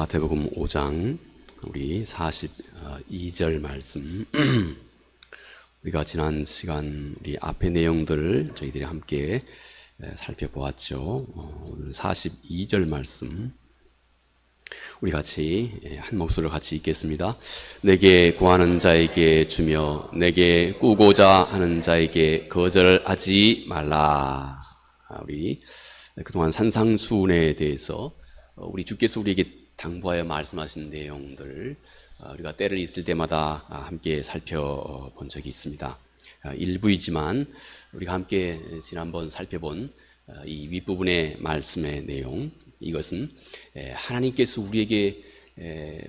마태복음 5장 우리 42절 말씀 우리가 지난 시간 우리 앞의 내용들을 저희들이 함께 살펴보았죠. 오늘 42절 말씀 우리 같이 한 목소리로 같이 읽겠습니다. 내게 구하는 자에게 주며 내게 꾸고자 하는 자에게 거절하지 말라. 우리 그동안 산상수훈에 대해서 우리 주께서 우리에게 당부하여 말씀하신 내용들 우리가 때를 있을 때마다 함께 살펴본 적이 있습니다. 일부이지만 우리가 함께 지난번 살펴본 이 윗부분의 말씀의 내용, 이것은 하나님께서 우리에게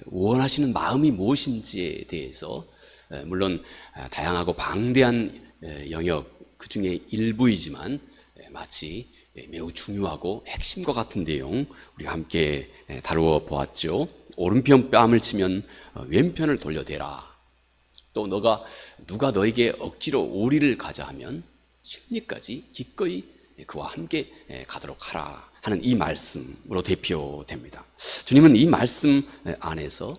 원하시는 마음이 무엇인지에 대해서 물론 다양하고 방대한 영역 그 중에 일부이지만 마치 매우 중요하고 핵심과 같은 내용 우리가 함께 다루어 보았죠. 오른편 뺨을 치면 왼편을 돌려대라. 또 누가 너에게 억지로 오리를 가자 하면 십리까지 기꺼이 그와 함께 가도록 하라 하는 이 말씀으로 대표됩니다. 주님은 이 말씀 안에서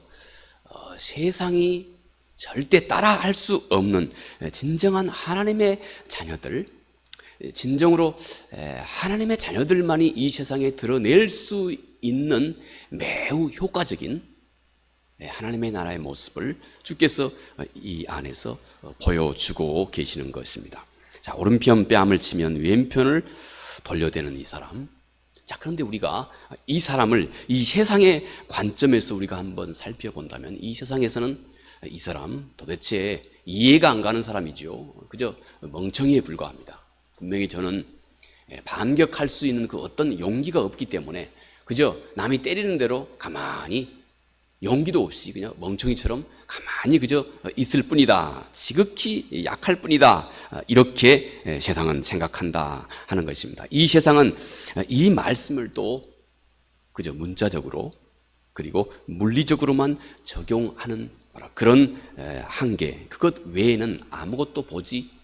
세상이 절대 따라할 수 없는 진정한 하나님의 자녀들, 진정으로 하나님의 자녀들만이 이 세상에 드러낼 수 있는 매우 효과적인 하나님의 나라의 모습을 주께서 이 안에서 보여주고 계시는 것입니다. 자, 오른편 뺨을 치면 왼편을 돌려대는 이 사람. 자, 그런데 우리가 이 사람을 이 세상의 관점에서 우리가 한번 살펴본다면 이 세상에서는 이 사람 도대체 이해가 안 가는 사람이죠. 그저 멍청이에 불과합니다. 분명히 저는 반격할 수 있는 그 어떤 용기가 없기 때문에 그저 남이 때리는 대로 가만히 용기도 없이 그냥 멍청이처럼 가만히 그저 있을 뿐이다. 지극히 약할 뿐이다. 이렇게 세상은 생각한다 하는 것입니다. 이 세상은 이 말씀을 또 그저 문자적으로 그리고 물리적으로만 적용하는 그런 한계, 그것 외에는 아무것도 보지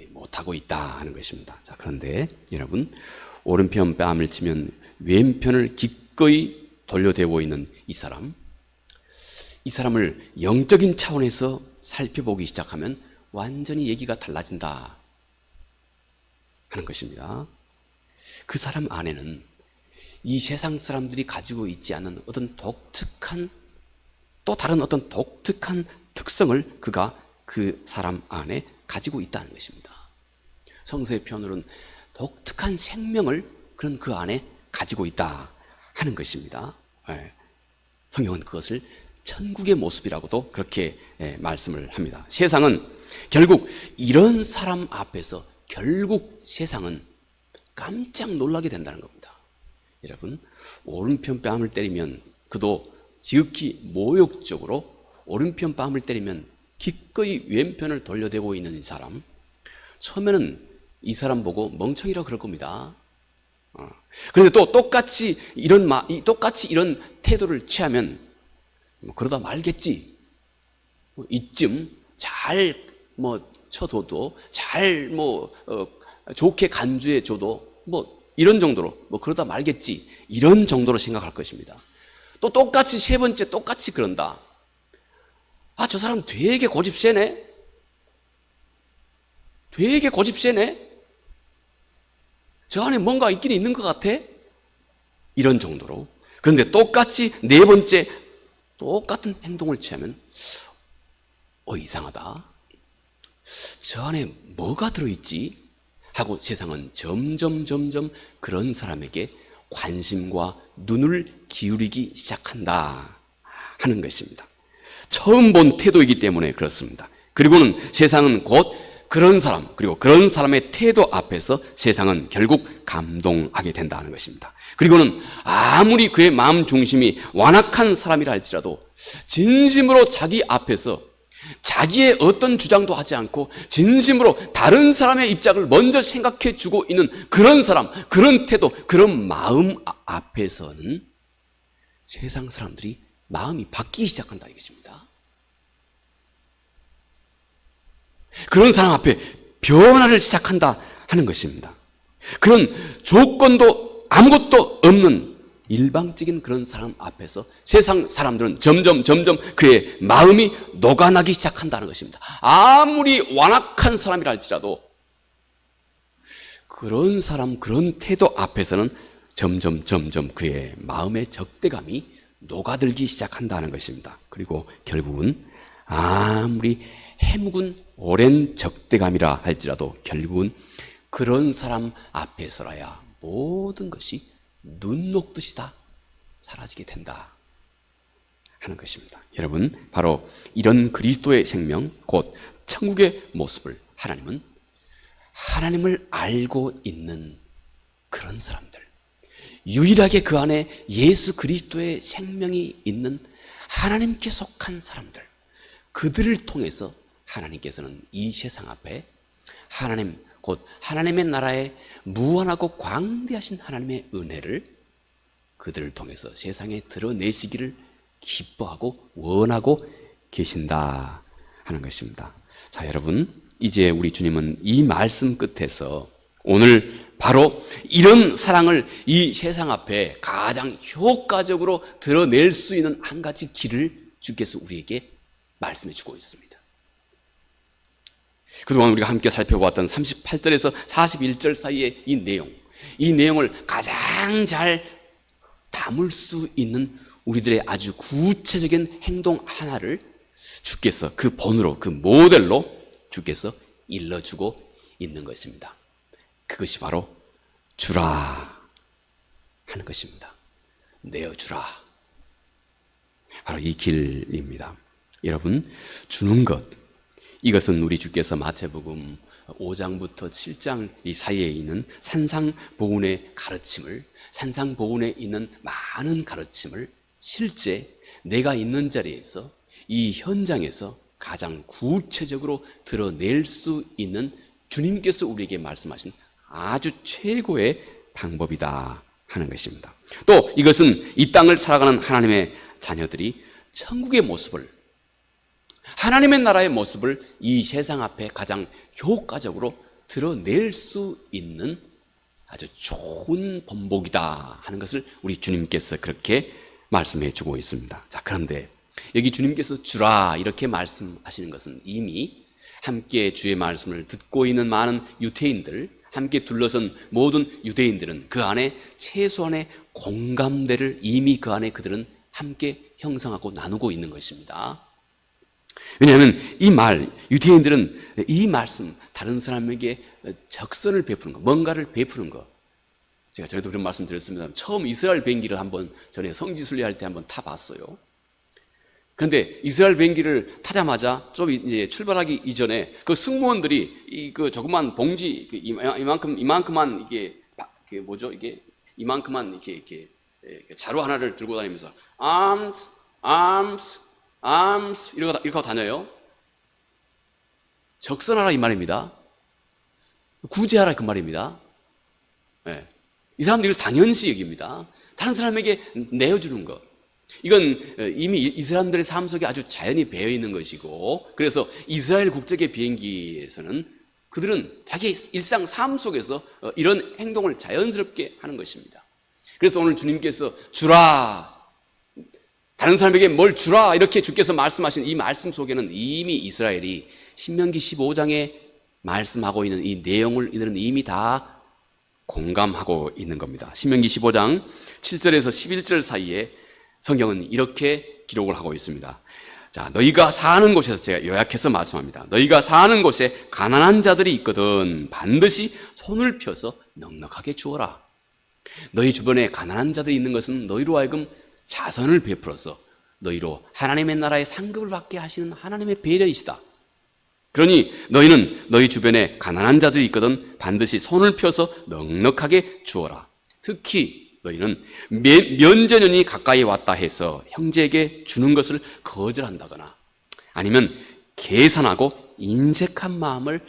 못하고 있다 하는 것입니다. 자, 그런데 여러분, 오른편 뺨을 치면 왼편을 기꺼이 돌려대고 있는 이 사람을 영적인 차원에서 살펴보기 시작하면 완전히 얘기가 달라진다 하는 것입니다. 그 사람 안에는 이 세상 사람들이 가지고 있지 않은 어떤 독특한, 또 다른 어떤 독특한 특성을 그가 그 사람 안에 가지고 있다는 것입니다. 성서의 표현으로는 독특한 생명을 그는 그 안에 가지고 있다 하는 것입니다. 성경은 그것을 천국의 모습이라고도 그렇게 말씀을 합니다. 세상은 결국 이런 사람 앞에서 결국 세상은 깜짝 놀라게 된다는 겁니다. 여러분, 오른편 뺨을 때리면 그도 지극히 모욕적으로 오른편 뺨을 때리면 기꺼이 왼편을 돌려대고 있는 이 사람, 처음에는 이 사람 보고 멍청이라 그럴 겁니다. 그런데 또 똑같이 이런 태도를 취하면 그러다 말겠지. 이쯤 잘 쳐줘도 잘 좋게 간주해줘도 이런 정도로 그러다 말겠지. 이런 정도로 생각할 것입니다. 또 똑같이 세 번째 똑같이 그런다. 아, 저 사람 되게 고집 세네. 되게 고집 세네. 저 안에 뭔가 있긴 있는 것 같아. 이런 정도로. 그런데 똑같이 네 번째 똑같은 행동을 취하면 이상하다. 저 안에 뭐가 들어있지? 하고 세상은 점점 그런 사람에게 관심과 눈을 기울이기 시작한다 하는 것입니다. 처음 본 태도이기 때문에 그렇습니다. 그리고는 세상은 곧 그런 사람, 그리고 그런 사람의 태도 앞에서 세상은 결국 감동하게 된다는 것입니다. 그리고는 아무리 그의 마음 중심이 완악한 사람이라 할지라도 진심으로 자기 앞에서 자기의 어떤 주장도 하지 않고 진심으로 다른 사람의 입장을 먼저 생각해 주고 있는 그런 사람, 그런 태도, 그런 마음 앞에서는 세상 사람들이 마음이 바뀌기 시작한다 이것입니다. 그런 사람 앞에 변화를 시작한다 하는 것입니다. 그런 조건도 아무것도 없는 일방적인 그런 사람 앞에서 세상 사람들은 점점 그의 마음이 녹아나기 시작한다는 것입니다. 아무리 완악한 사람이라 할지라도 그런 사람, 그런 태도 앞에서는 점점 그의 마음의 적대감이 녹아들기 시작한다는 것입니다. 그리고 결국은 아무리 해묵은 오랜 적대감이라 할지라도 결국은 그런 사람 앞에서라야 모든 것이 눈 녹듯이 다 사라지게 된다 하는 것입니다. 여러분, 바로 이런 그리스도의 생명, 곧 천국의 모습을 하나님을 알고 있는 그런 사람들, 유일하게 그 안에 예수 그리스도의 생명이 있는 하나님께 속한 사람들, 그들을 통해서 하나님께서는 이 세상 앞에 하나님, 곧 하나님의 나라의 무한하고 광대하신 하나님의 은혜를 그들을 통해서 세상에 드러내시기를 기뻐하고 원하고 계신다 하는 것입니다. 자, 여러분, 이제 우리 주님은 이 말씀 끝에서 오늘 바로 이런 사랑을 이 세상 앞에 가장 효과적으로 드러낼 수 있는 한 가지 길을 주께서 우리에게 말씀해 주고 있습니다. 그동안 우리가 함께 살펴보았던 38절에서 41절 사이의 이 내용을 가장 잘 담을 수 있는 우리들의 아주 구체적인 행동 하나를 주께서 그 본으로, 그 모델로 주께서 일러주고 있는 것입니다. 그것이 바로 주라 하는 것입니다. 내어주라. 바로 이 길입니다. 여러분, 주는 것, 이것은 우리 주께서 마태복음 5장부터 7장 이 사이에 있는 산상보훈의 가르침을, 산상보훈에 있는 많은 가르침을 실제 내가 있는 자리에서, 이 현장에서 가장 구체적으로 드러낼 수 있는 주님께서 우리에게 말씀하신 아주 최고의 방법이다 하는 것입니다. 또 이것은 이 땅을 살아가는 하나님의 자녀들이 천국의 모습을, 하나님의 나라의 모습을 이 세상 앞에 가장 효과적으로 드러낼 수 있는 아주 좋은 본보기다 하는 것을 우리 주님께서 그렇게 말씀해 주고 있습니다. 자, 그런데 여기 주님께서 주라 이렇게 말씀하시는 것은 이미 함께 주의 말씀을 듣고 있는 많은 유대인들, 함께 둘러선 모든 유대인들은 그 안에 최소한의 공감대를 이미 그 안에 그들은 함께 형성하고 나누고 있는 것입니다. 왜냐하면 유대인들은 이 말씀, 다른 사람에게 적선을 베푸는 것, 뭔가를 베푸는 것. 제가 전에도 그런 말씀 드렸습니다. 처음 이스라엘 비행기를 한번 전에 성지순례할 때 한번 타봤어요. 그런데 이스라엘 비행기를 타자마자 좀 이제 출발하기 이전에 그 승무원들이 그 조그만 봉지, 이만큼만 이게 이만큼만 이렇게 자루 하나를 들고 다니면서 arms 이렇게 하고 다녀요. 적선하라 이 말입니다. 구제하라 그 말입니다. 네. 이 사람들이 당연시 여깁니다. 다른 사람에게 내어주는 것. 이건 이미 이 사람들의 삶 속에 아주 자연히 배어 있는 것이고, 그래서 이스라엘 국적의 비행기에서는 그들은 자기 일상 삶 속에서 이런 행동을 자연스럽게 하는 것입니다. 그래서 오늘 주님께서 주라, 다른 사람에게 뭘 주라 이렇게 주께서 말씀하신 이 말씀 속에는 이미 이스라엘이 신명기 15장에 말씀하고 있는 이 내용을 이들은 이미 다 공감하고 있는 겁니다. 신명기 15장 7절에서 11절 사이에 성경은 이렇게 기록을 하고 있습니다. 자, 너희가 사는 곳에서, 제가 요약해서 말씀합니다. 너희가 사는 곳에 가난한 자들이 있거든 반드시 손을 펴서 넉넉하게 주어라. 너희 주변에 가난한 자들이 있는 것은 너희로 하여금 자선을 베풀어서 너희로 하나님의 나라의 상급을 받게 하시는 하나님의 배려이시다. 그러니 너희는 너희 주변에 가난한 자들이 있거든 반드시 손을 펴서 넉넉하게 주어라. 특히 너희는 면전연이 가까이 왔다 해서 형제에게 주는 것을 거절한다거나 아니면 계산하고 인색한 마음을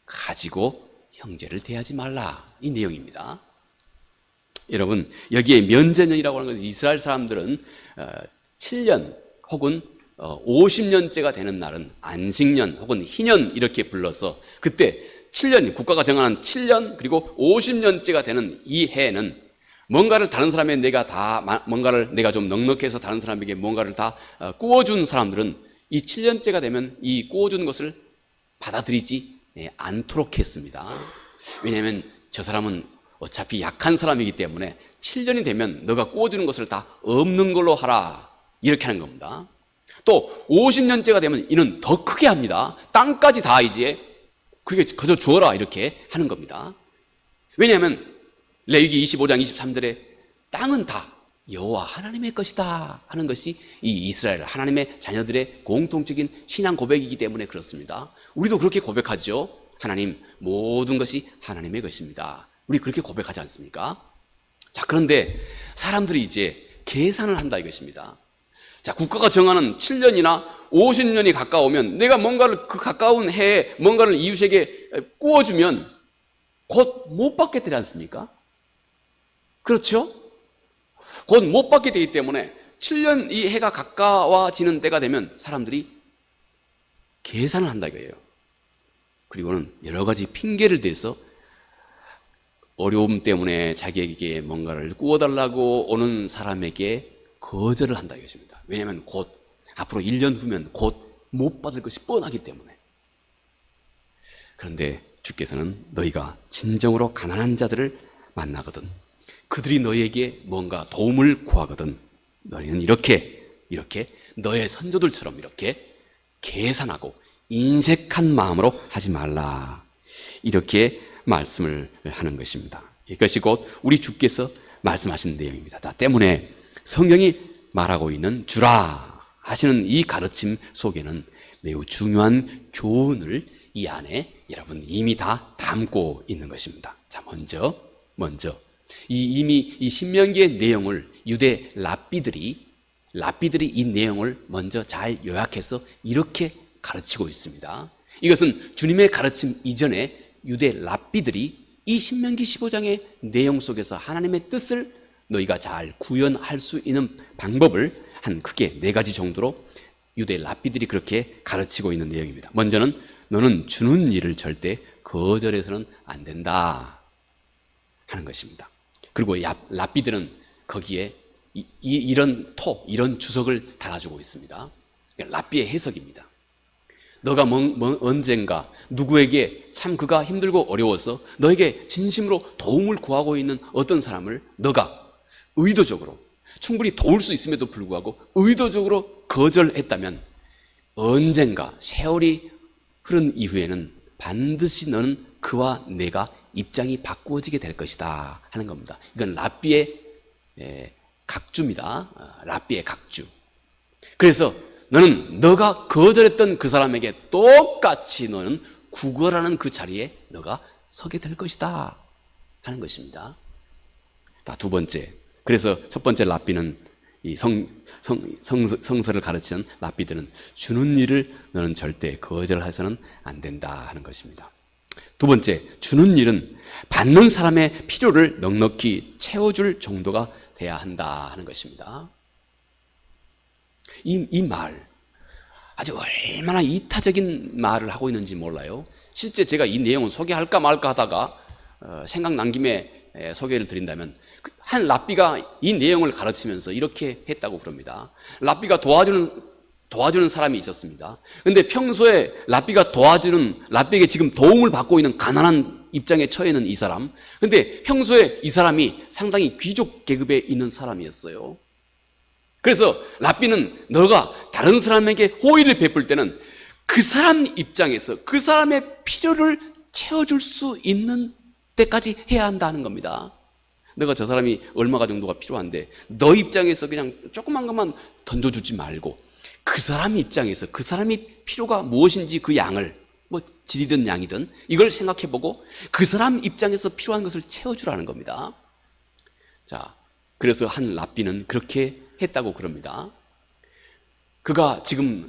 가지고 형제를 대하지 말라. 이 내용입니다. 여러분, 여기에 면전연이라고 하는 것은 이스라엘 사람들은 7년 혹은 50년째가 되는 날은 안식년 혹은 희년 이렇게 불러서 그때 7년, 국가가 정하는 7년 그리고 50년째가 되는 이 해는 뭔가를 다른 사람의 뭔가를 내가 좀 넉넉해서 다른 사람에게 뭔가를 다 꾸어준 사람들은 이 7년째가 되면 이 꾸어준 것을 받아들이지 않도록 했습니다. 왜냐하면 저 사람은 어차피 약한 사람이기 때문에 7년이 되면 너가 꾸어주는 것을 다 없는 걸로 하라, 이렇게 하는 겁니다. 또 50년째가 되면 이는 더 크게 합니다. 땅까지 다 이제 그게 그저 주어라, 이렇게 하는 겁니다. 왜냐하면 레위기 25장 23절에 땅은 다 여호와 하나님의 것이다 하는 것이 이 이스라엘 하나님의 자녀들의 공통적인 신앙 고백이기 때문에 그렇습니다. 우리도 그렇게 고백하죠. 하나님, 모든 것이 하나님의 것입니다. 우리 그렇게 고백하지 않습니까? 자, 그런데 사람들이 이제 계산을 한다 이것입니다. 자, 국가가 정하는 7년이나 50년이 가까우면 내가 뭔가를 그 가까운 해에 뭔가를 이웃에게 꾸어주면 곧 못 받게 되지 않습니까? 그렇죠? 곧 못 받게 되기 때문에 7년 이 해가 가까워지는 때가 되면 사람들이 계산을 한다 이거예요. 그리고는 여러 가지 핑계를 대서 어려움 때문에 자기에게 뭔가를 꾸어달라고 오는 사람에게 거절을 한다 이것입니다. 왜냐하면 곧 앞으로 1년 후면 곧 못 받을 것이 뻔하기 때문에. 그런데 주께서는 너희가 진정으로 가난한 자들을 만나거든, 그들이 너희에게 뭔가 도움을 구하거든 너희는 이렇게 너의 선조들처럼 이렇게 계산하고 인색한 마음으로 하지 말라, 이렇게 말씀을 하는 것입니다. 이것이 곧 우리 주께서 말씀하신 내용입니다. 때문에 성경이 말하고 있는 주라 하시는 이 가르침 속에는 매우 중요한 교훈을 이 안에 여러분 이미 다 담고 있는 것입니다. 자, 먼저 이미 이 신명기의 내용을 유대 랍비들이 이 내용을 먼저 잘 요약해서 이렇게 가르치고 있습니다. 이것은 주님의 가르침 이전에 유대 랍비들이 이 신명기 15장의 내용 속에서 하나님의 뜻을 너희가 잘 구현할 수 있는 방법을 한 크게 4가지 정도로 유대 랍비들이 그렇게 가르치고 있는 내용입니다. 먼저는 너는 주는 일을 절대 거절해서는 안 된다 하는 것입니다. 그리고 랍비들은 거기에 이런 주석을 달아주고 있습니다. 랍비의 해석입니다. 너가 언젠가 누구에게 참 그가 힘들고 어려워서 너에게 진심으로 도움을 구하고 있는 어떤 사람을 너가 의도적으로 충분히 도울 수 있음에도 불구하고 의도적으로 거절했다면 언젠가 세월이 흐른 이후에는 반드시 너는 그와 내가 입장이 바꾸어지게 될 것이다 하는 겁니다. 이건 랍비의 각주입니다. 랍비의 각주. 그래서 너는 너가 거절했던 그 사람에게 똑같이 너는 구걸하는 그 자리에 너가 서게 될 것이다 하는 것입니다. 두 번째, 그래서 첫 번째 랍비는 이 성서를 가르치는 랍비들은 주는 일을 너는 절대 거절해서는 안 된다 하는 것입니다. 두 번째, 주는 일은 받는 사람의 필요를 넉넉히 채워줄 정도가 돼야 한다 하는 것입니다. 이 말, 아주 얼마나 이타적인 말을 하고 있는지 몰라요. 실제 제가 이 내용을 소개할까 말까 하다가 생각난 김에 소개를 드린다면 한 랍비가 이 내용을 가르치면서 이렇게 했다고 그럽니다. 랍비가 도와주는 사람이 있었습니다. 근데 평소에 랍비에게 지금 도움을 받고 있는 가난한 입장에 처해 있는 이 사람, 근데 평소에 이 사람이 상당히 귀족 계급에 있는 사람이었어요. 그래서 랍비는 너가 다른 사람에게 호의를 베풀 때는 그 사람 입장에서 그 사람의 필요를 채워줄 수 있는 때까지 해야 한다는 겁니다. 너가 저 사람이 얼마가 정도가 필요한데 너 입장에서 그냥 조그만 것만 던져주지 말고 그 사람 입장에서 그 사람이 필요가 무엇인지 그 양을 질이든 양이든 이걸 생각해보고 그 사람 입장에서 필요한 것을 채워주라는 겁니다. 자, 그래서 한 랍비는 그렇게 했다고 그럽니다. 그가 지금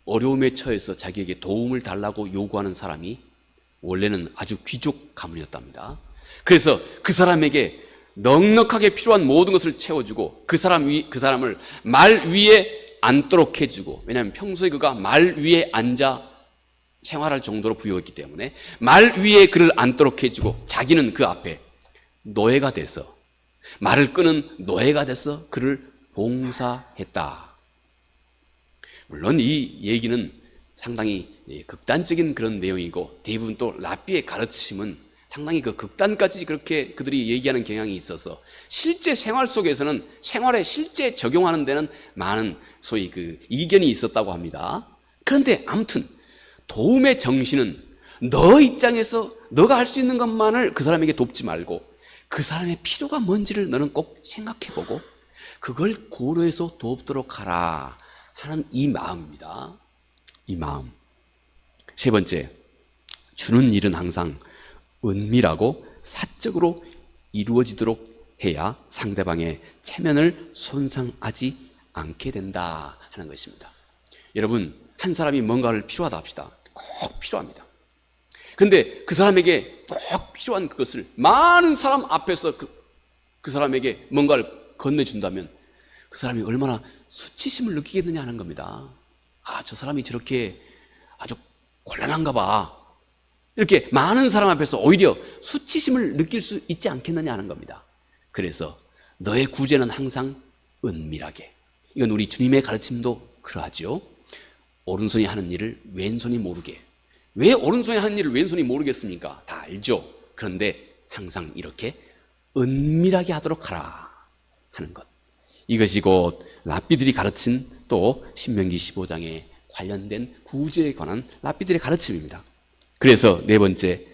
어려움에 처해서 자기에게 도움을 달라고 요구하는 사람이 원래는 아주 귀족 가문이었답니다. 그래서 그 사람에게 넉넉하게 필요한 모든 것을 채워주고 그 사람을 말 위에 앉도록 해주고, 왜냐하면 평소에 그가 말 위에 앉아 생활할 정도로 부유했기 때문에 말 위에 그를 앉도록 해주고 자기는 그 앞에 노예가 돼서 말을 끄는 노예가 돼서 그를 봉사했다. 물론 이 얘기는 상당히 극단적인 그런 내용이고, 대부분 또 랍비의 가르침은 상당히 그 극단까지 그렇게 그들이 얘기하는 경향이 있어서 실제 생활 속에서는 생활에 실제 적용하는 데는 많은 소위 그 이견이 있었다고 합니다. 그런데 아무튼 도움의 정신은 너 입장에서 너가 할 수 있는 것만을 그 사람에게 돕지 말고 그 사람의 필요가 뭔지를 너는 꼭 생각해보고 그걸 고려해서 돕도록 하라 하는 이 마음입니다. 이 마음. 세 번째, 주는 일은 항상 은밀하고 사적으로 이루어지도록 해야 상대방의 체면을 손상하지 않게 된다 하는 것입니다. 여러분, 한 사람이 뭔가를 필요하다 합시다. 꼭 필요합니다. 그런데 그 사람에게 꼭 필요한 그것을 많은 사람 앞에서 그 사람에게 뭔가를 건네준다면 그 사람이 얼마나 수치심을 느끼겠느냐 하는 겁니다. 아, 저 사람이 저렇게 아주 곤란한가 봐. 이렇게 많은 사람 앞에서 오히려 수치심을 느낄 수 있지 않겠느냐 하는 겁니다. 그래서 너의 구제는 항상 은밀하게. 이건 우리 주님의 가르침도 그러하죠. 오른손이 하는 일을 왼손이 모르게. 왜 오른손이 하는 일을 왼손이 모르겠습니까? 다 알죠. 그런데 항상 이렇게 은밀하게 하도록 하라 하는 것. 이것이 곧 랍비들이 가르친 또 신명기 15장에 관련된 구제에 관한 랍비들의 가르침입니다. 그래서 네 번째,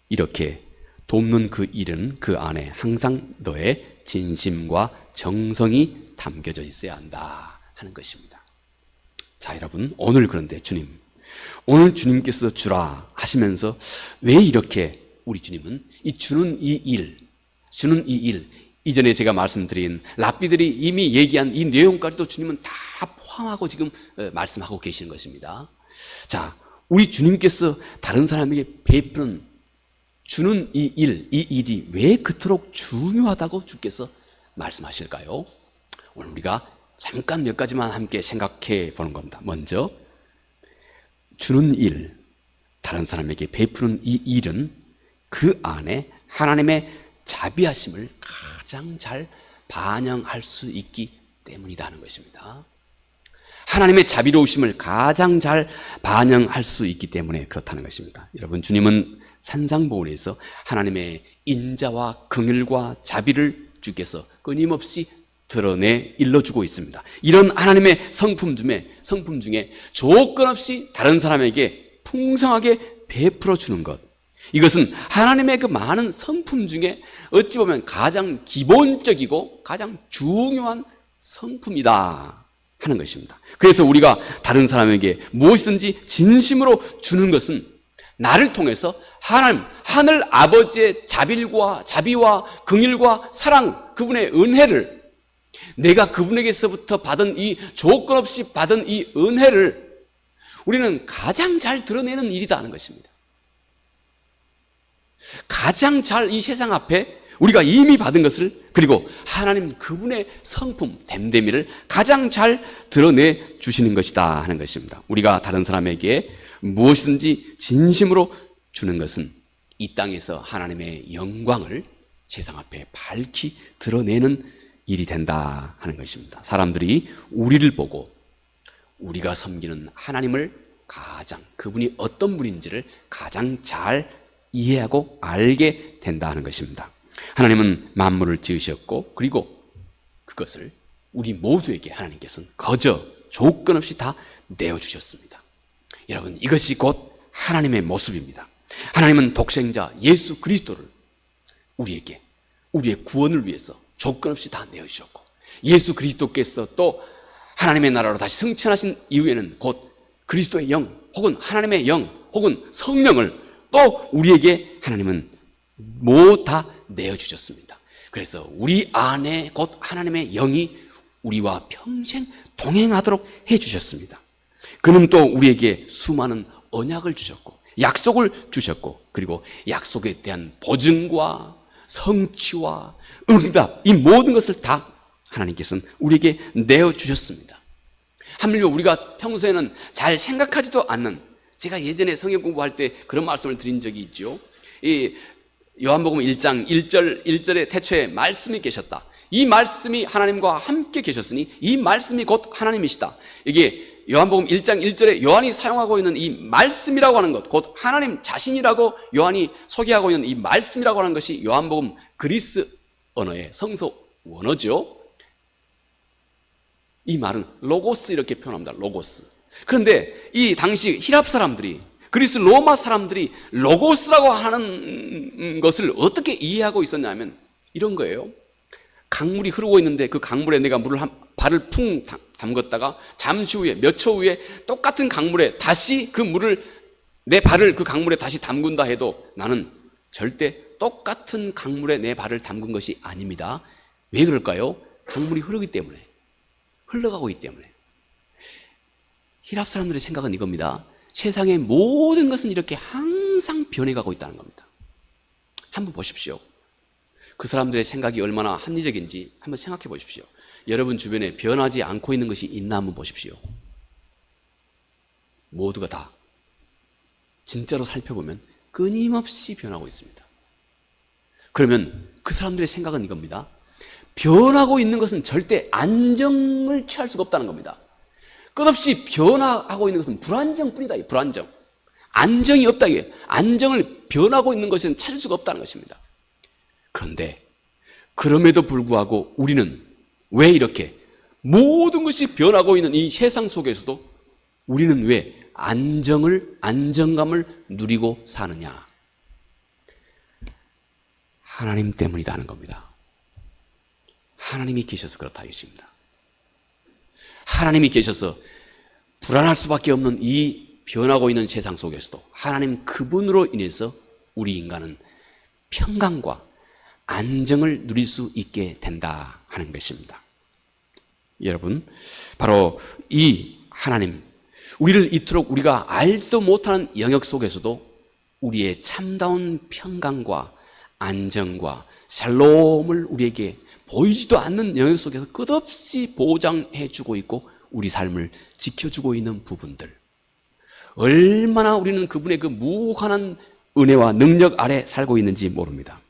이렇게 돕는 그 일은 그 안에 항상 너의 진심과 정성이 담겨져 있어야 한다 하는 것입니다. 자, 여러분, 오늘 그런데 오늘 주님께서 주라 하시면서 왜 이렇게 우리 주님은 이 주는 이 일, 이전에 제가 말씀드린 랍비들이 이미 얘기한 이 내용까지도 주님은 다 포함하고 지금 말씀하고 계시는 것입니다. 자, 우리 주님께서 다른 사람에게 베푸는 주는 이 일이 왜 그토록 중요하다고 주께서 말씀하실까요? 오늘 우리가 잠깐 몇 가지만 함께 생각해 보는 겁니다. 먼저, 주는 일, 다른 사람에게 베푸는 이 일은 그 안에 하나님의 자비하심을 가장 잘 반영할 수 있기 때문이다 하는 것입니다. 하나님의 자비로우심을 가장 잘 반영할 수 있기 때문에 그렇다는 것입니다. 여러분, 주님은 산상보훈에서 하나님의 인자와 긍휼과 자비를 주께서 끊임없이 드러내 일러주고 있습니다. 이런 하나님의 성품 중에 조건 없이 다른 사람에게 풍성하게 베풀어 주는 것, 이것은 하나님의 그 많은 성품 중에 어찌 보면 가장 기본적이고 가장 중요한 성품이다 하는 것입니다. 그래서 우리가 다른 사람에게 무엇이든지 진심으로 주는 것은 나를 통해서 하늘 아버지의 자비와 긍휼과 사랑, 그분의 은혜를, 내가 그분에게서부터 받은 이 조건 없이 받은 이 은혜를 우리는 가장 잘 드러내는 일이다 하는 것입니다. 가장 잘 이 세상 앞에 우리가 이미 받은 것을, 그리고 하나님 그분의 성품, 됨됨이를 가장 잘 드러내 주시는 것이다 하는 것입니다. 우리가 다른 사람에게 무엇이든지 진심으로 주는 것은 이 땅에서 하나님의 영광을 세상 앞에 밝히 드러내는 일이 된다 하는 것입니다. 사람들이 우리를 보고 우리가 섬기는 하나님을 가장, 그분이 어떤 분인지를 가장 잘 이해하고 알게 된다 하는 것입니다. 하나님은 만물을 지으셨고, 그리고 그것을 우리 모두에게 하나님께서는 거저 조건 없이 다 내어주셨습니다. 여러분, 이것이 곧 하나님의 모습입니다. 하나님은 독생자 예수 그리스도를 우리에게, 우리의 구원을 위해서 조건 없이 다 내어주셨고, 예수 그리스도께서 또 하나님의 나라로 다시 승천하신 이후에는 곧 그리스도의 영, 혹은 하나님의 영, 혹은 성령을 또 우리에게 하나님은 모두 다 내어주셨습니다. 그래서 우리 안에 곧 하나님의 영이 우리와 평생 동행하도록 해주셨습니다. 그는 또 우리에게 수많은 언약을 주셨고, 약속을 주셨고, 그리고 약속에 대한 보증과 성취와 응답, 이 모든 것을 다 하나님께서는 우리에게 내어주셨습니다. 하물며 우리가 평소에는 잘 생각하지도 않는, 제가 예전에 성경 공부할 때 그런 말씀을 드린 적이 있죠. 요한복음 1장 1절의 태초에 말씀이 계셨다. 이 말씀이 하나님과 함께 계셨으니 이 말씀이 곧 하나님이시다. 이게 요한복음 1장 1절에 요한이 사용하고 있는 이 말씀이라고 하는 것, 곧 하나님 자신이라고 요한이 소개하고 있는 이 말씀이라고 하는 것이 요한복음 그리스 언어의 성서 원어죠. 이 말은 로고스 이렇게 표현합니다. 로고스. 그런데 이 당시 히랍 사람들이, 그리스 로마 사람들이 로고스라고 하는 것을 어떻게 이해하고 있었냐면 이런 거예요. 강물이 흐르고 있는데 그 강물에 내가 발을 풍 담궜다가 잠시 후에 몇 초 후에 똑같은 강물에 다시 그 물을, 내 발을 그 강물에 다시 담근다 해도 나는 절대 똑같은 강물에 내 발을 담근 것이 아닙니다. 왜 그럴까요? 강물이 흐르기 때문에, 흘러가고 있기 때문에. 히랍 사람들의 생각은 이겁니다. 세상의 모든 것은 이렇게 항상 변해가고 있다는 겁니다. 한번 보십시오. 그 사람들의 생각이 얼마나 합리적인지 한번 생각해 보십시오. 여러분 주변에 변하지 않고 있는 것이 있나 한번 보십시오. 모두가 다 진짜로 살펴보면 끊임없이 변하고 있습니다. 그러면 그 사람들의 생각은 이겁니다. 변하고 있는 것은 절대 안정을 취할 수가 없다는 겁니다. 끝없이 변화하고 있는 것은 불안정뿐이다. 불안정. 안정이 없다. 안정을 변하고 있는 것은 찾을 수가 없다는 것입니다. 그런데 그럼에도 불구하고 우리는 왜 이렇게 모든 것이 변하고 있는 이 세상 속에서도 우리는 왜 안정감을 누리고 사느냐? 하나님 때문이라는 겁니다. 하나님이 계셔서 그렇다 이것입니다. 하나님이 계셔서 불안할 수밖에 없는 이 변하고 있는 세상 속에서도 하나님 그분으로 인해서 우리 인간은 평강과 안정을 누릴 수 있게 된다 하는 것입니다. 여러분, 바로 이 하나님, 우리를 이토록 우리가 알지도 못하는 영역 속에서도 우리의 참다운 평강과 안정과 샬롬을 우리에게 보이지도 않는 영역 속에서 끝없이 보장해 주고 있고 우리 삶을 지켜주고 있는 부분들, 얼마나 우리는 그분의 그 무한한 은혜와 능력 아래 살고 있는지 모릅니다.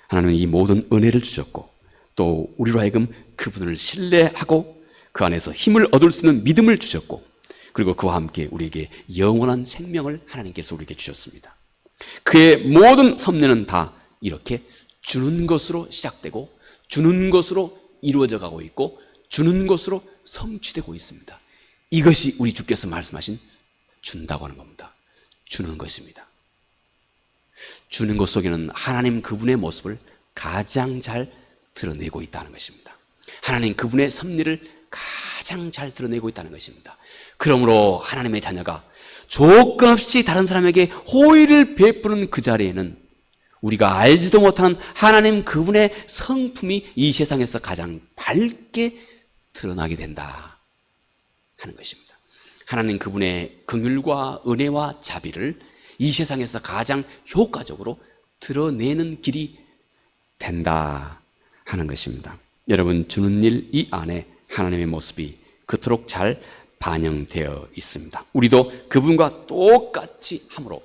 하나님은 이 모든 은혜를 주셨고 또 우리로 하여금 그분을 신뢰하고 그 안에서 힘을 얻을 수 있는 믿음을 주셨고 그리고 그와 함께 우리에게 영원한 생명을 하나님께서 우리에게 주셨습니다. 그의 모든 섭리는 다 이렇게 주는 것으로 시작되고 주는 것으로 이루어져 가고 있고 주는 것으로 성취되고 있습니다. 이것이 우리 주께서 말씀하신 준다고 하는 겁니다. 주는 것입니다. 주는 것 속에는 하나님 그분의 모습을 가장 잘 드러내고 있다는 것입니다. 하나님 그분의 섭리를 가장 잘 드러내고 있다는 것입니다. 그러므로 하나님의 자녀가 조건 없이 다른 사람에게 호의를 베푸는 그 자리에는 우리가 알지도 못하는 하나님 그분의 성품이 이 세상에서 가장 밝게 드러나게 된다 하는 것입니다. 하나님 그분의 긍휼과 은혜와 자비를 이 세상에서 가장 효과적으로 드러내는 길이 된다 하는 것입니다. 여러분, 주는 일 이 안에 하나님의 모습이 그토록 잘 반영되어 있습니다. 우리도 그분과 똑같이 함으로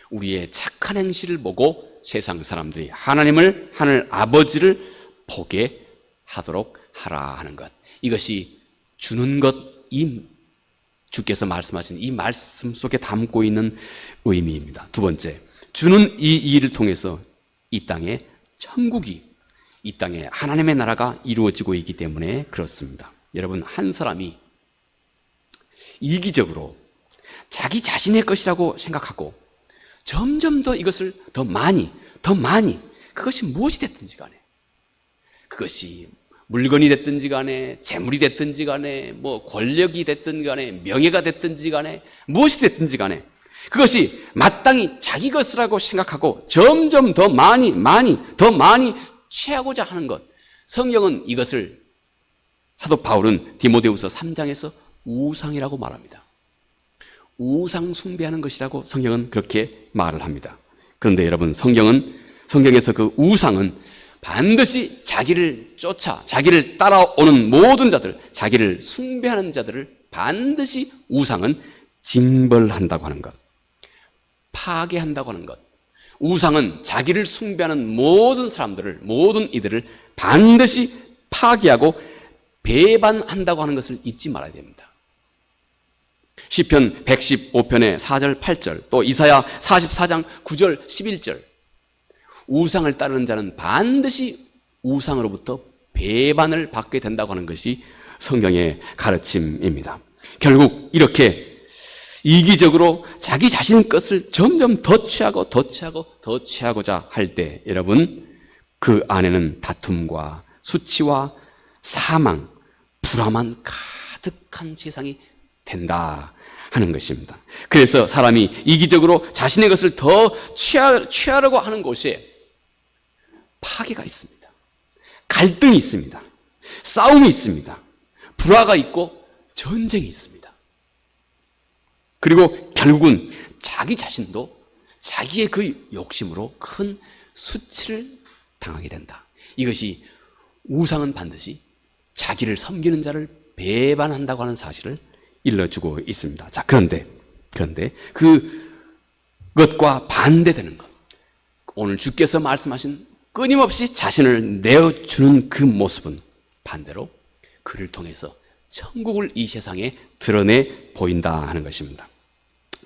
우리의 착한 행실을 보고 세상 사람들이 하나님을, 하늘 아버지를 보게 하도록 하라 하는 것, 이것이 주는 것, 이 주께서 말씀하신 이 말씀 속에 담고 있는 의미입니다. 두 번째, 주는 이 일을 통해서 이 땅에 천국이, 이 땅에 하나님의 나라가 이루어지고 있기 때문에 그렇습니다. 여러분, 한 사람이 이기적으로 자기 자신의 것이라고 생각하고 점점 더 이것을 더 많이 그것이 무엇이 됐든지 간에, 그것이 물건이 됐든지 간에 재물이 됐든지 간에 뭐 권력이 됐든지 간에 명예가 됐든지 간에 무엇이 됐든지 간에 그것이 마땅히 자기 것이라고 생각하고 점점 더 많이 취하고자 하는 것, 성경은 이것을, 사도 바울은 디모데후서 3장에서 우상이라고 말합니다. 우상 숭배하는 것이라고 성경은 그렇게 말을 합니다. 그런데 여러분, 성경에서 그 우상은 반드시 자기를 쫓아 자기를 따라오는 모든 자들, 자기를 숭배하는 자들을 반드시 우상은 징벌한다고 하는 것, 파괴한다고 하는 것, 우상은 자기를 숭배하는 모든 이들을 반드시 파괴하고 배반한다고 하는 것을 잊지 말아야 됩니다. 시편 115편의 4절 8절, 또 이사야 44장 9절 11절, 우상을 따르는 자는 반드시 우상으로부터 배반을 받게 된다고 하는 것이 성경의 가르침입니다. 결국 이렇게 이기적으로 자기 자신의 것을 점점 더 취하고자 할 때, 여러분, 그 안에는 다툼과 수치와 사망, 불화만 가득한 세상이 된다 하는 것입니다. 그래서 사람이 이기적으로 자신의 것을 더 취하려고 하는 곳에 파괴가 있습니다. 갈등이 있습니다. 싸움이 있습니다. 불화가 있고 전쟁이 있습니다. 그리고 결국은 자기 자신도 자기의 그 욕심으로 큰 수치를 당하게 된다. 이것이 우상은 반드시 자기를 섬기는 자를 배반한다고 하는 사실을 일러주고 있습니다. 자, 그런데 그것과 반대되는 것, 오늘 주께서 말씀하신 끊임없이 자신을 내어주는 그 모습은 반대로 그를 통해서 천국을 이 세상에 드러내 보인다 하는 것입니다.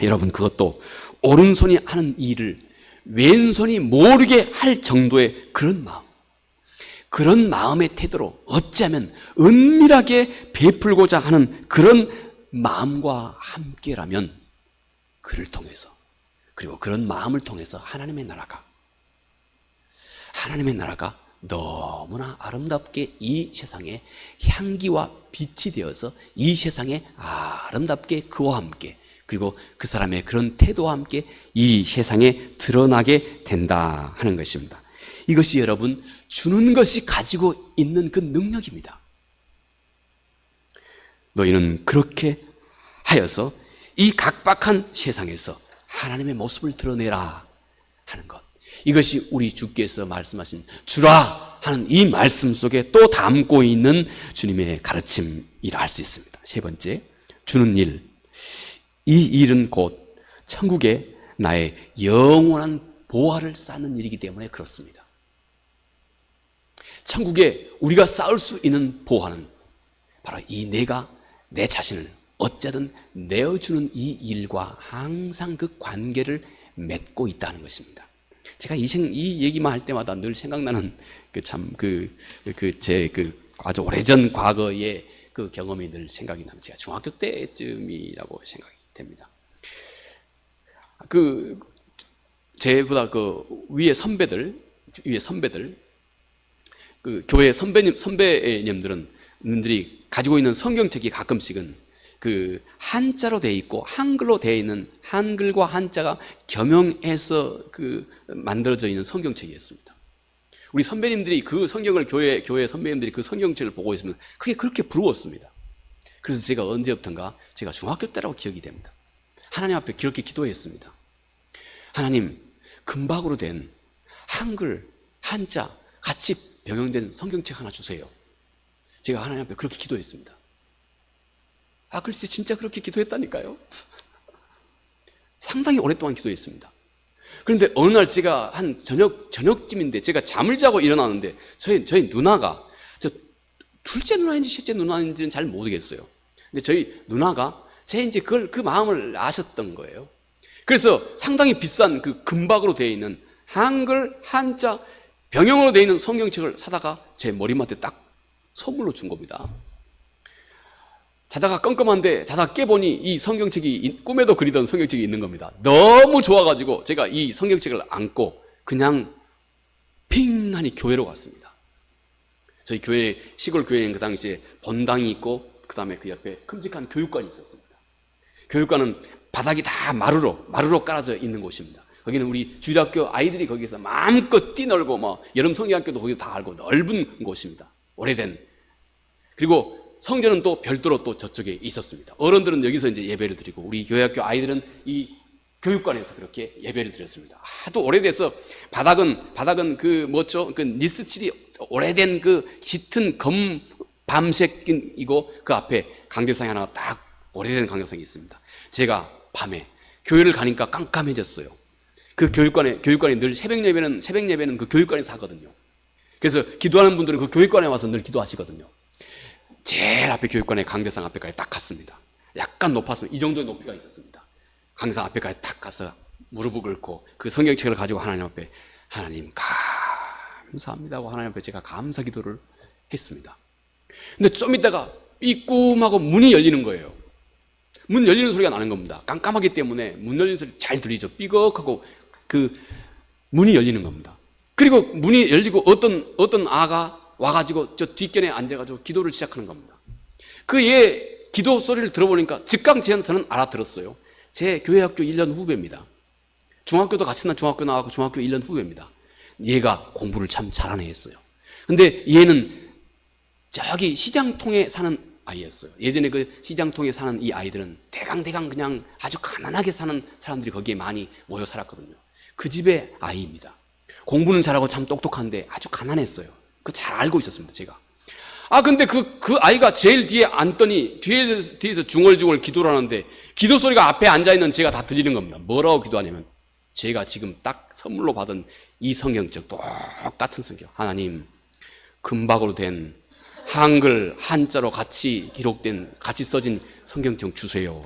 여러분, 그것도 오른손이 하는 일을 왼손이 모르게 할 정도의 그런 마음의 태도로 어찌하면 은밀하게 베풀고자 하는 그런 마음과 함께라면, 그를 통해서, 그리고 그런 마음을 통해서 하나님의 나라가 너무나 아름답게 이 세상에 향기와 빛이 되어서 이 세상에 아름답게 그와 함께, 그리고 그 사람의 그런 태도와 함께 이 세상에 드러나게 된다 하는 것입니다. 이것이 여러분, 주는 것이 가지고 있는 그 능력입니다. 너희는 그렇게 하여서 이 각박한 세상에서 하나님의 모습을 드러내라 하는 것, 이것이 우리 주께서 말씀하신 주라 하는 이 말씀 속에 또 담고 있는 주님의 가르침이라 할 수 있습니다. 세 번째, 주는 일. 이 일은 곧 천국에 나의 영원한 보화를 쌓는 일이기 때문에 그렇습니다. 천국에 우리가 쌓을 수 있는 보화는 바로 이 내가 내 자신을 어쨌든 내어주는 이 일과 항상 그 관계를 맺고 있다는 것입니다. 제가 이 얘기만 할 때마다 늘 생각나는 제 아주 오래전 과거의 그 경험이 늘 생각이 납니다. 제가 중학교 때쯤이라고 생각이 됩니다. 제보다 위에 선배들, 그 교회 선배님들이 가지고 있는 성경책이 가끔씩은 그 한자로 되어 있고 한글로 되어 있는, 한글과 한자가 겸용해서 만들어져 있는 성경책이었습니다. 우리 선배님들이 그 성경을 교회 선배님들이 그 성경책을 보고 있으면 그게 그렇게 부러웠습니다. 그래서 제가 언제부턴가, 제가 중학교 때라고 기억이 됩니다, 하나님 앞에 그렇게 기도했습니다. 하나님, 금박으로 된 한글, 한자 같이 병용된 성경책 하나 주세요. 제가 하나님 앞에 그렇게 기도했습니다. 글쎄 진짜 그렇게 기도했다니까요. 상당히 오랫동안 기도했습니다. 그런데 어느 날 제가 한 저녁쯤인데 제가 잠을 자고 일어나는데 저희 누나가, 저 둘째 누나인지 셋째 누나인지는 잘 모르겠어요. 근데 저희 누나가 이제 그 마음을 아셨던 거예요. 그래서 상당히 비싼 그 금박으로 되어 있는 한글, 한자, 병영어로 되어 있는 성경책을 사다가 제 머리맡에 딱 선물로 준 겁니다. 자다가 껌껌한데 자다가 깨보니 이 성경책이, 꿈에도 그리던 성경책이 있는 겁니다. 너무 좋아가지고 제가 이 성경책을 안고 그냥 핑하니 교회로 갔습니다. 저희 교회, 시골 교회는 그 당시에 본당이 있고 그 다음에 그 옆에 큼직한 교육관이 있었습니다. 교육관은 바닥이 다 마루로 깔아져 있는 곳입니다. 거기는 우리 주일학교 아이들이 거기서 마음껏 뛰놀고 여름 성경학교도 거기서 다 알고 넓은 곳입니다. 오래된. 그리고 성전은 또 별도로 또 저쪽에 있었습니다. 어른들은 여기서 이제 예배를 드리고 우리 교회학교 아이들은 이 교육관에서 그렇게 예배를 드렸습니다. 하도 오래돼서 바닥은 그 니스칠이 오래된 그 짙은 밤색이고 그 앞에 강대상이 하나 딱 오래된 강대상이 있습니다. 제가 밤에 교회를 가니까 깜깜해졌어요. 그 교육관에 늘 새벽 예배는 그 교육관에서 하거든요. 그래서 기도하는 분들은 그 교육관에 와서 늘 기도하시거든요. 제일 앞에 교육관에 강대상 앞에까지 딱 갔습니다. 약간 높았으면 이 정도의 높이가 있었습니다. 강대상 앞에까지 딱 가서 무릎을 꿇고 그 성경책을 가지고 하나님 앞에 하나님 감사합니다고 하나님 앞에 제가 감사 기도를 했습니다. 근데 좀 있다가 이 꿈하고 문이 열리는 거예요. 문 열리는 소리가 나는 겁니다. 깜깜하기 때문에 문 열리는 소리 잘 들리죠. 삐걱하고 그 문이 열리는 겁니다. 그리고 문이 열리고 어떤 아가 와가지고 저 뒷견에 앉아가지고 기도를 시작하는 겁니다. 그 얘 기도 소리를 들어보니까 즉각 저는 알아들었어요. 제 교회학교 1년 후배입니다. 중학교도 같이 난 중학교 나와서 중학교 1년 후배입니다. 얘가 공부를 참 잘하네 했어요. 근데 얘는 저기 시장통에 사는 아이였어요. 예전에 그 시장통에 사는 이 아이들은 대강 그냥 아주 가난하게 사는 사람들이 거기에 많이 모여 살았거든요. 그 집의 아이입니다. 공부는 잘하고 참 똑똑한데 아주 가난했어요. 그 잘 알고 있었습니다, 제가. 근데 그 아이가 제일 뒤에 앉더니 뒤에서 중얼중얼 기도를 하는데 기도 소리가 앞에 앉아있는 제가 다 들리는 겁니다. 뭐라고 기도하냐면 제가 지금 딱 선물로 받은 이 성경책 똑같은 성경. 하나님, 금박으로 된 한글, 한자로 같이 기록된, 같이 써진 성경책 주세요.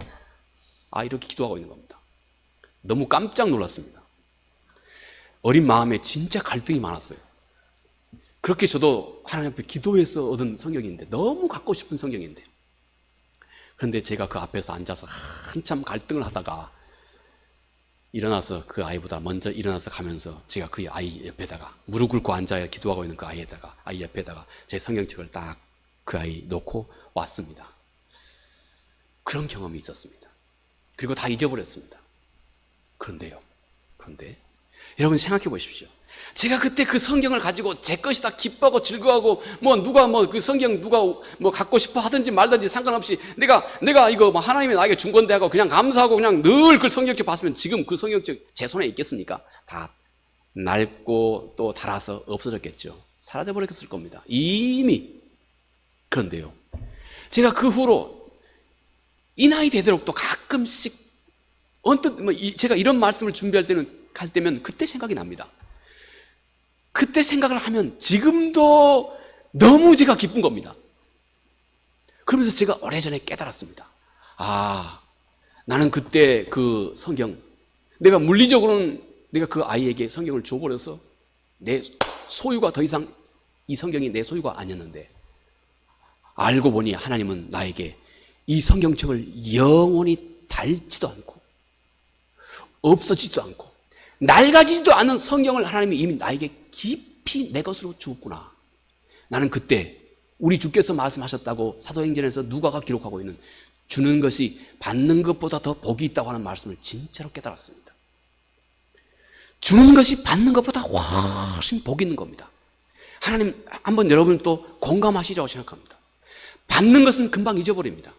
이렇게 기도하고 있는 겁니다. 너무 깜짝 놀랐습니다. 어린 마음에 진짜 갈등이 많았어요. 그렇게 저도 하나님 앞에 기도해서 얻은 성경인데, 너무 갖고 싶은 성경인데. 그런데 제가 그 앞에서 앉아서 한참 갈등을 하다가 일어나서 그 아이보다 먼저 일어나서 가면서 제가 그 아이 옆에다가 무릎 꿇고 앉아 기도하고 있는 그 아이 옆에다가 제 성경책을 딱 그 아이 놓고 왔습니다. 그런 경험이 있었습니다. 그리고 다 잊어버렸습니다. 그런데 여러분 생각해 보십시오. 제가 그때 그 성경을 가지고 제 것이다 기뻐하고 즐거워하고 누가 그 성경 누가 갖고 싶어 하든지 말든지 상관없이 내가 이거 하나님이 나에게 준 건데 하고 그냥 감사하고 그냥 늘 그 성경책 봤으면 지금 그 성경책 제 손에 있겠습니까? 다 낡고 또 닳아서 없어졌겠죠. 사라져 버렸을 겁니다. 이미. 그런데요, 제가 그 후로 이 나이 되도록 또 가끔씩 언뜻 제가 이런 말씀을 준비할 때면 그때 생각이 납니다. 그때 생각을 하면 지금도 너무 제가 기쁜 겁니다. 그러면서 제가 오래전에 깨달았습니다. 나는 그때 그 성경, 내가 물리적으로는 내가 그 아이에게 성경을 줘버려서 내 소유가 더 이상 이 성경이 내 소유가 아니었는데, 알고 보니 하나님은 나에게 이 성경책을 영원히 닳지도 않고 없어지지도 않고 낡아지지도 않은 성경을 하나님이 이미 나에게 깊이 내 것으로 주었구나. 나는 그때 우리 주께서 말씀하셨다고 사도행전에서 누가가 기록하고 있는 주는 것이 받는 것보다 더 복이 있다고 하는 말씀을 진짜로 깨달았습니다. 주는 것이 받는 것보다 훨씬 복이 있는 겁니다. 하나님 한번 여러분 또 공감하시라고 생각합니다. 받는 것은 금방 잊어버립니다.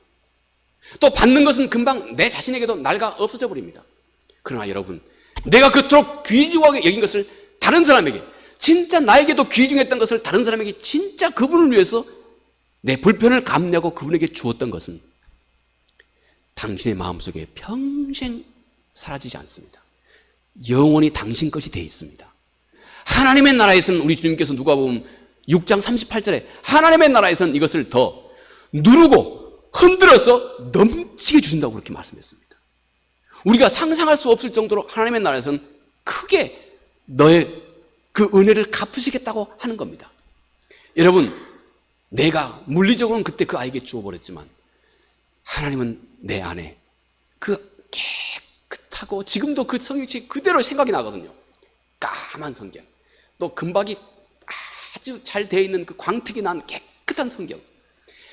또 받는 것은 금방 내 자신에게도 낡아 없어져 버립니다. 그러나 여러분, 내가 그토록 귀중하게 여긴 것을 다른 사람에게, 진짜 나에게도 귀중했던 것을 다른 사람에게 진짜 그분을 위해서 내 불편을 감내하고 그분에게 주었던 것은 당신의 마음속에 평생 사라지지 않습니다. 영원히 당신 것이 되어 있습니다. 하나님의 나라에서는 우리 주님께서 누가복음 6장 38절에 하나님의 나라에서는 이것을 더 누르고 흔들어서 넘치게 주신다고 그렇게 말씀했습니다. 우리가 상상할 수 없을 정도로 하나님의 나라에서는 크게 너의 그 은혜를 갚으시겠다고 하는 겁니다. 여러분, 내가 물리적으로는 그때 그 아이에게 주어버렸지만 하나님은 내 안에 그 깨끗하고 지금도 그 성경책이 그대로 생각이 나거든요. 까만 성경, 또 금박이 아주 잘 되어 있는 그 광택이 난 깨끗한 성경,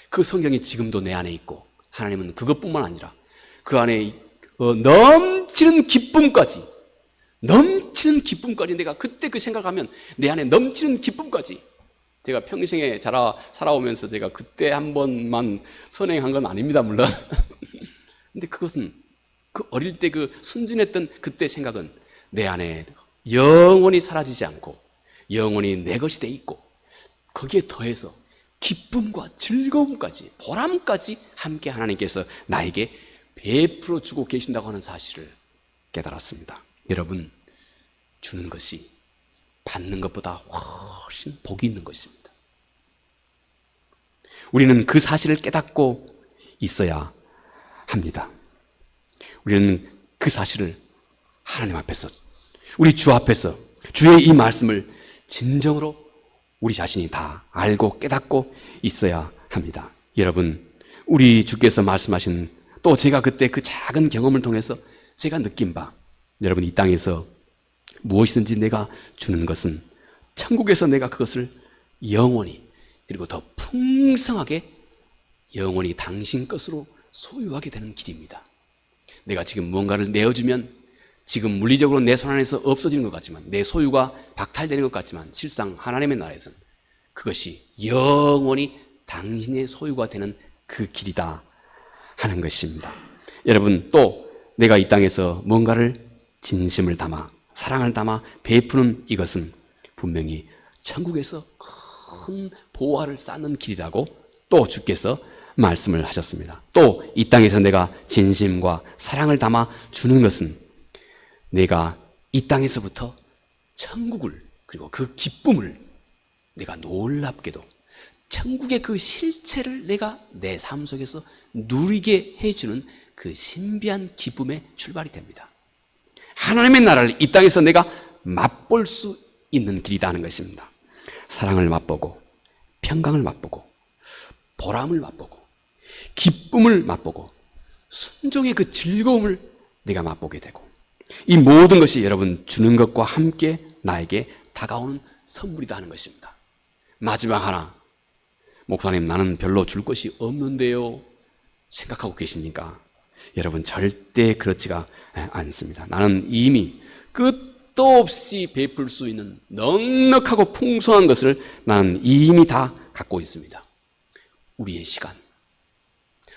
그 성경이 지금도 내 안에 있고, 하나님은 그것뿐만 아니라 그 안에 넘치는 기쁨까지 내가 그때 그 생각하면 내 안에 넘치는 기쁨까지, 제가 평생에 살아오면서 제가 그때 한 번만 선행한 건 아닙니다, 물론. 근데 그것은 그 어릴 때 그 순진했던 그때 생각은 내 안에 영원히 사라지지 않고 영원히 내 것이 돼 있고, 거기에 더해서 기쁨과 즐거움까지, 보람까지 함께 하나님께서 나에게 베풀어 주고 계신다고 하는 사실을 깨달았습니다. 여러분, 주는 것이 받는 것보다 훨씬 복이 있는 것입니다. 우리는 그 사실을 깨닫고 있어야 합니다. 우리는 그 사실을 하나님 앞에서, 우리 주 앞에서 주의 이 말씀을 진정으로 우리 자신이 다 알고 깨닫고 있어야 합니다. 여러분, 우리 주께서 말씀하신, 또 제가 그때 그 작은 경험을 통해서 제가 느낀 바, 여러분, 이 땅에서 무엇이든지 내가 주는 것은 천국에서 내가 그것을 영원히, 그리고 더 풍성하게 영원히 당신 것으로 소유하게 되는 길입니다. 내가 지금 무언가를 내어주면 지금 물리적으로 내 손 안에서 없어지는 것 같지만, 내 소유가 박탈되는 것 같지만, 실상 하나님의 나라에서는 그것이 영원히 당신의 소유가 되는 그 길이다 하는 것입니다. 여러분, 또 내가 이 땅에서 뭔가를 진심을 담아, 사랑을 담아 베푸는 이것은 분명히 천국에서 큰 보화를 쌓는 길이라고 또 주께서 말씀을 하셨습니다. 또 이 땅에서 내가 진심과 사랑을 담아 주는 것은 내가 이 땅에서부터 천국을, 그리고 그 기쁨을 내가 놀랍게도 천국의 그 실체를 내가 내 삶 속에서 누리게 해주는 그 신비한 기쁨의 출발이 됩니다. 하나님의 나라를 이 땅에서 내가 맛볼 수 있는 길이다 하는 것입니다. 사랑을 맛보고, 평강을 맛보고, 보람을 맛보고, 기쁨을 맛보고, 순종의 그 즐거움을 내가 맛보게 되고, 이 모든 것이 여러분 주는 것과 함께 나에게 다가오는 선물이다 하는 것입니다. 마지막 하나, 목사님 나는 별로 줄 것이 없는데요 생각하고 계십니까? 여러분, 절대 그렇지가 않습니다. 나는 이미 끝도 없이 베풀 수 있는 넉넉하고 풍성한 것을 나는 이미 다 갖고 있습니다. 우리의 시간,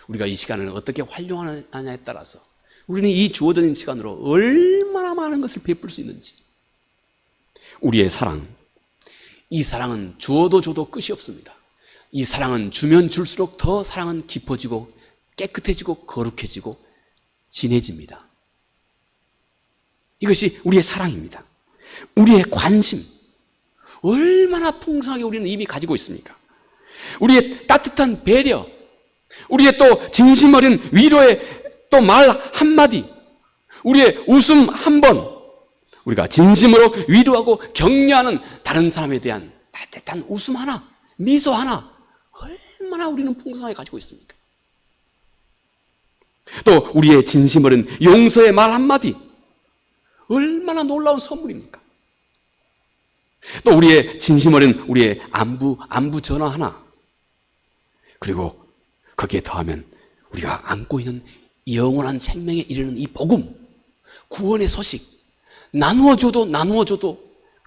우리가 이 시간을 어떻게 활용하느냐에 따라서 우리는 이 주어진 시간으로 얼마나 많은 것을 베풀 수 있는지, 우리의 사랑, 이 사랑은 주어도 줘도 끝이 없습니다. 이 사랑은 주면 줄수록 더 사랑은 깊어지고 깨끗해지고 거룩해지고 진해집니다. 이것이 우리의 사랑입니다. 우리의 관심, 얼마나 풍성하게 우리는 이미 가지고 있습니까? 우리의 따뜻한 배려, 우리의 또 진심 어린 위로의 또 말 한마디, 우리의 웃음 한 번, 우리가 진심으로 위로하고 격려하는 다른 사람에 대한 따뜻한 웃음 하나, 미소 하나, 얼마나 우리는 풍성하게 가지고 있습니까? 또 우리의 진심 어린 용서의 말 한마디, 얼마나 놀라운 선물입니까? 또 우리의 진심 어린 우리의 안부 전화 하나, 그리고 거기에 더하면 우리가 안고 있는 영원한 생명에 이르는 이 복음, 구원의 소식, 나누어줘도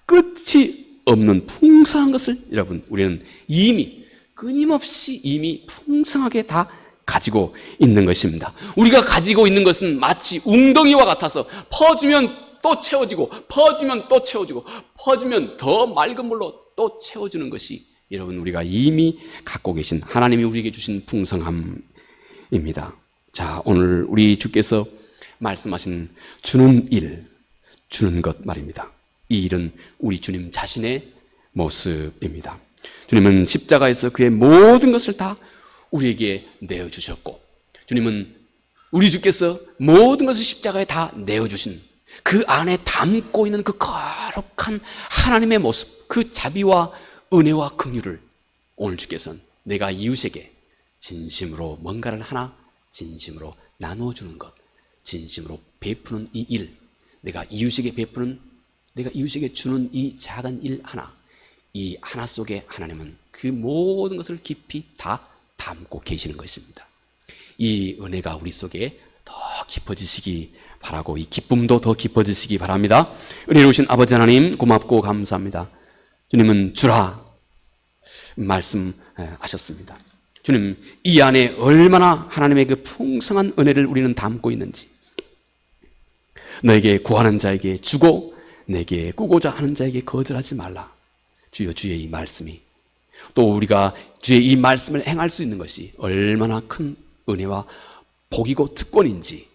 끝이 없는 풍성한 것을 여러분 우리는 이미 끊임없이 이미 풍성하게 다 가지고 있는 것입니다. 우리가 가지고 있는 것은 마치 웅덩이와 같아서 퍼주면 또 채워지고, 퍼주면 또 채워지고, 퍼주면 더 맑은 물로 또 채워주는 것이 여러분 우리가 이미 갖고 계신 하나님이 우리에게 주신 풍성함입니다. 자, 오늘 우리 주께서 말씀하신 주는 일, 주는 것 말입니다. 이 일은 우리 주님 자신의 모습입니다. 주님은 십자가에서 그의 모든 것을 다 우리에게 내어주셨고, 주님은 우리 주께서 모든 것을 십자가에 다 내어주신 그 안에 담고 있는 그 거룩한 하나님의 모습, 그 자비와 은혜와 긍휼을 오늘 주께서는 내가 이웃에게 진심으로 뭔가를 하나 진심으로 나눠주는 것, 진심으로 베푸는 이 일, 내가 이웃에게 베푸는, 내가 이웃에게 주는 이 작은 일 하나, 이 하나 속에 하나님은 그 모든 것을 깊이 다 담고 계시는 것입니다. 이 은혜가 우리 속에 더 깊어지시기 바라고, 이 기쁨도 더 깊어지시기 바랍니다. 은혜로우신 아버지 하나님, 고맙고 감사합니다. 주님은 주라 말씀하셨습니다. 주님, 이 안에 얼마나 하나님의 그 풍성한 은혜를 우리는 담고 있는지, 너에게 구하는 자에게 주고 내게 꾸고자 하는 자에게 거절하지 말라. 주여, 주의 이 말씀이, 또 우리가 주의 이 말씀을 행할 수 있는 것이 얼마나 큰 은혜와 복이고 특권인지,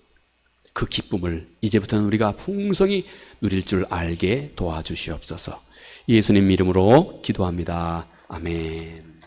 그 기쁨을 이제부터는 우리가 풍성히 누릴 줄 알게 도와주시옵소서. 예수님 이름으로 기도합니다. 아멘.